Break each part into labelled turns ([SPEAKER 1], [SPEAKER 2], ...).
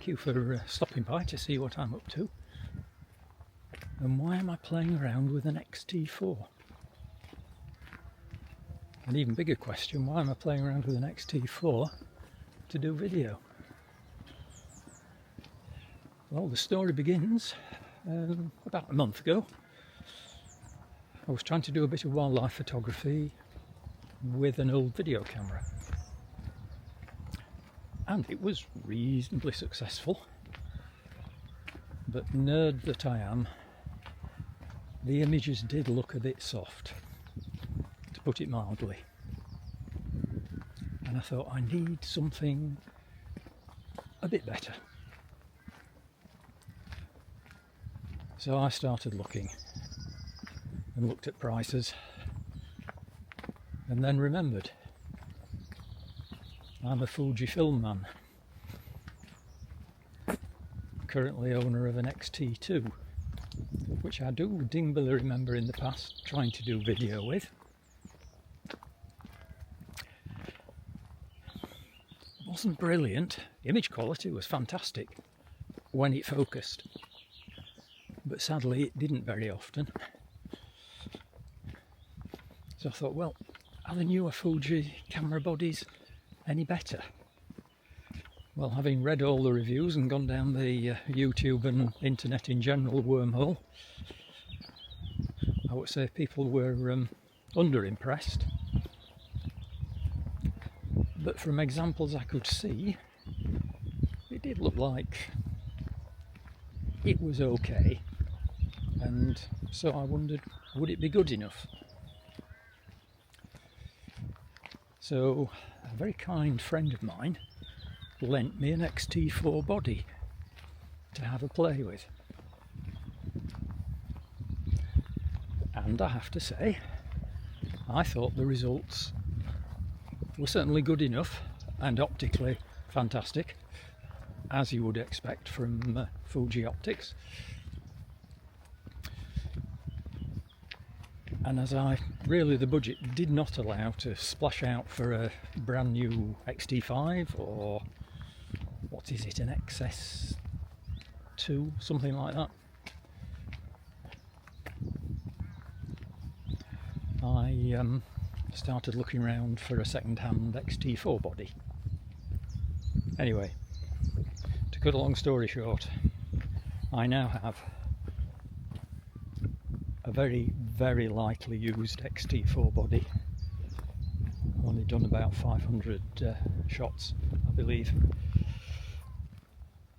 [SPEAKER 1] thank you for stopping by to see what I'm up to. And why am I playing around with an XT4? An even bigger question, why am I playing around with an XT4 to do video? Well, the story begins about a month ago. I was trying to do a bit of wildlife photography with an old video camera. And it was reasonably successful. But nerd that I am, the images did look a bit soft, to put it mildly. And I thought, I need something a bit better. So I started looking and looked at prices, and then remembered I'm a Fuji film man, currently owner of an XT2, which I do dingbilly remember in the past trying to do video with. It wasn't brilliant, image quality was fantastic when it focused, but sadly it didn't very often. So I thought, well, are the newer Fuji camera bodies any better? Well, having read all the reviews and gone down the YouTube and internet in general wormhole, I would say people were under-impressed. But from examples I could see, it did look like it was okay. And so I wondered, would it be good enough? So a very kind friend of mine lent me an XT4 body to have a play with. And I have to say, I thought the results were certainly good enough and optically fantastic, as you would expect from Fuji optics. And as the budget did not allow to splash out for a brand new XT5 or what is it, an XS2, something like that. I started looking around for a second-hand XT4 body. Anyway, to cut a long story short, I now have a very, very lightly used XT4 body. Only done about 500 shots, I believe,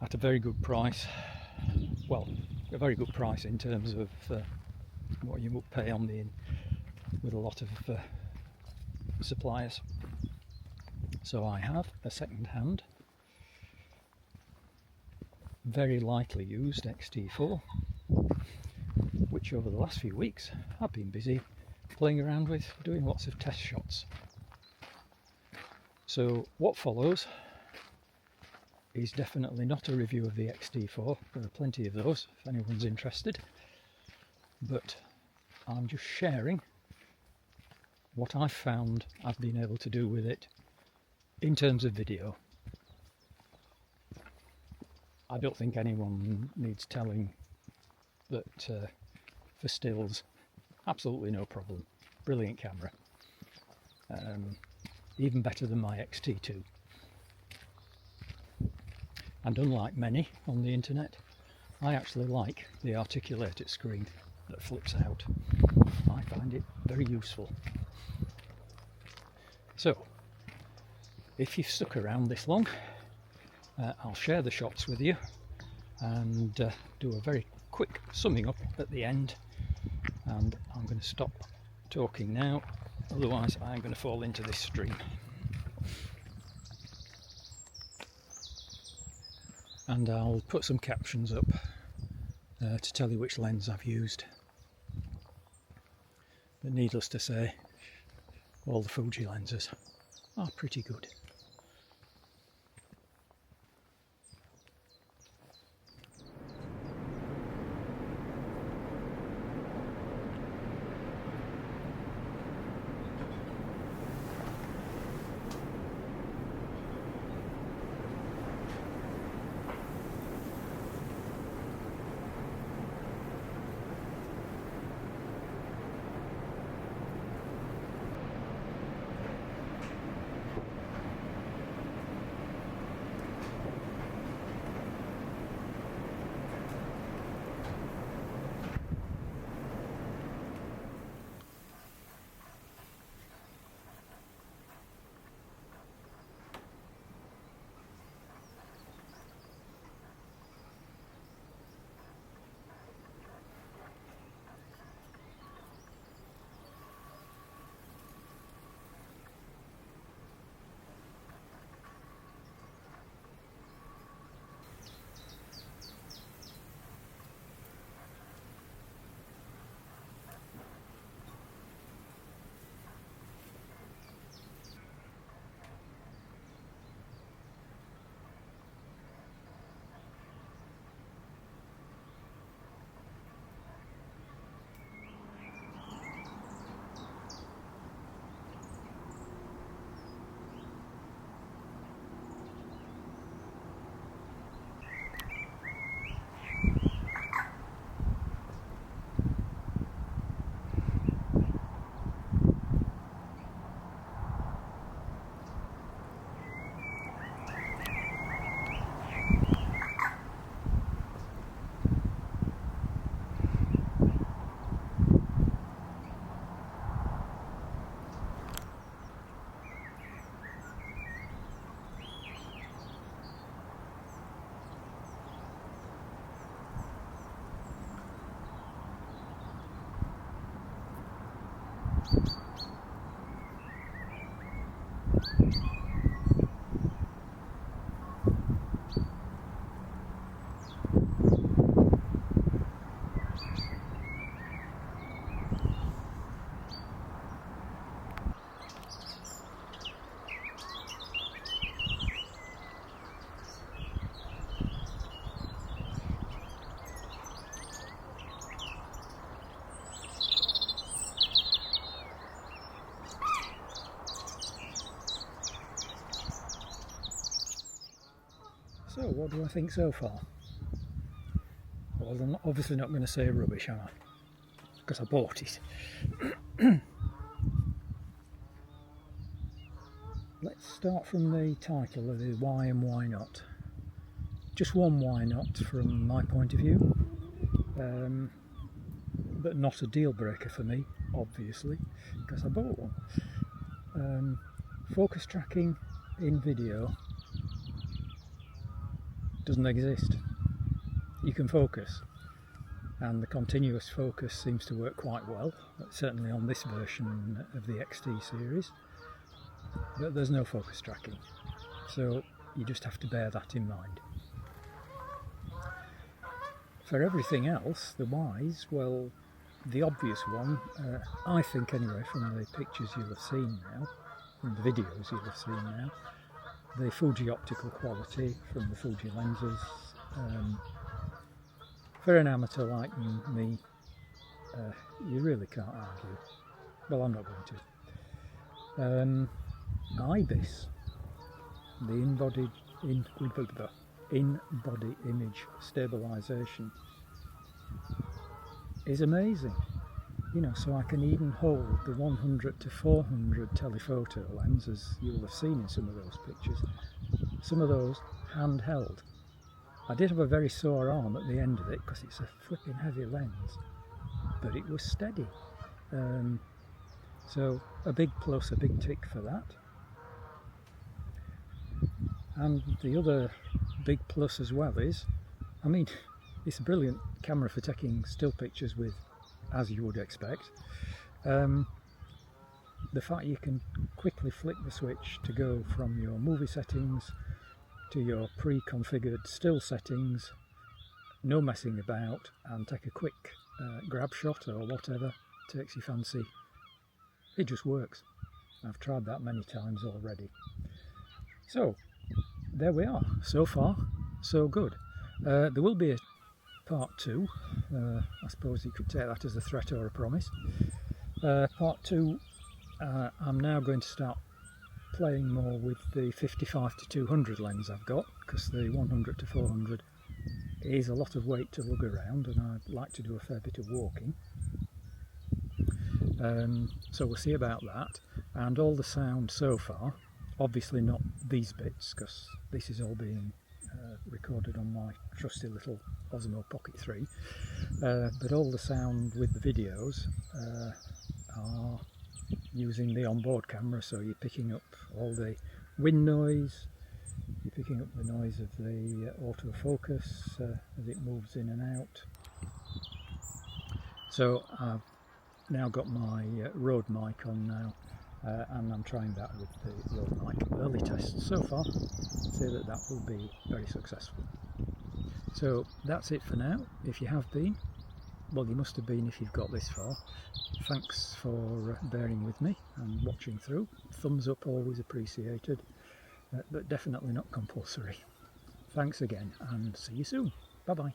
[SPEAKER 1] at a very good price. Well, a very good price in terms of what you would pay on with a lot of suppliers. So I have a second-hand, very lightly used XT4, which over the last few weeks I've been busy playing around with, doing lots of test shots. So what follows is definitely not a review of the XT4, there are plenty of those if anyone's interested, but I'm just sharing what I've found I've been able to do with it in terms of video. I don't think anyone needs telling that for stills, absolutely no problem. Brilliant camera. Even better than my XT2. And unlike many on the internet, I actually like the articulated screen that flips out. I find it very useful. So, if you've stuck around this long, I'll share the shots with you and do a very quick summing up at the end, and I'm going to stop talking now, otherwise I'm going to fall into this stream. And I'll put some captions up to tell you which lens I've used. But needless to say, all the Fuji lenses are pretty good. So what do I think so far? Well, I'm obviously not going to say rubbish, am I? Because I bought it. Let's start from the title of the why and why not. Just one why not from my point of view, but not a deal breaker for me, obviously, because I bought one. Focus tracking in video doesn't exist. You can focus, and the continuous focus seems to work quite well, certainly on this version of the XT series, but there's no focus tracking, so you just have to bear that in mind. For everything else, the whys, well, the obvious one, I think anyway, from the pictures you'll have seen now, from the videos you'll have seen now, the Fuji optical quality from the Fuji lenses. For an amateur like me, you really can't argue. Well, I'm not going to. IBIS, the in-body image stabilisation, is amazing. You know, so I can even hold the 100 to 400 telephoto lens, as you'll have seen in some of those pictures, some of those handheld. I did have a very sore arm at the end of it because it's a flipping heavy lens, but it was steady. So a big plus, a big tick for that. And the other big plus as well is, I mean, it's a brilliant camera for taking still pictures with, as you would expect. The fact you can quickly flick the switch to go from your movie settings to your pre-configured still settings, no messing about, and take a quick grab shot or whatever takes your fancy. It just works. I've tried that many times already. So there we are. So far, so good. There will be a part 2. I suppose you could take that as a threat or a promise. Part 2, I'm now going to start playing more with the 55 to 200 lens I've got, because the 100 to 400 is a lot of weight to lug around, and I'd like to do a fair bit of walking. So we'll see about that, and all the sound so far, obviously not these bits, because this is all being recorded on my trusty little Osmo Pocket 3, but all the sound with the videos are using the onboard camera, so you're picking up all the wind noise, you're picking up the noise of the autofocus as it moves in and out. So I've now got my Rode mic on now, and I'm trying that with the Rode mic. Early tests so far say that that will be very successful. So that's it for now. If you have been, well, you must have been if you've got this far. Thanks for bearing with me and watching through. Thumbs up always appreciated, but definitely not compulsory. Thanks again, and see you soon. Bye bye.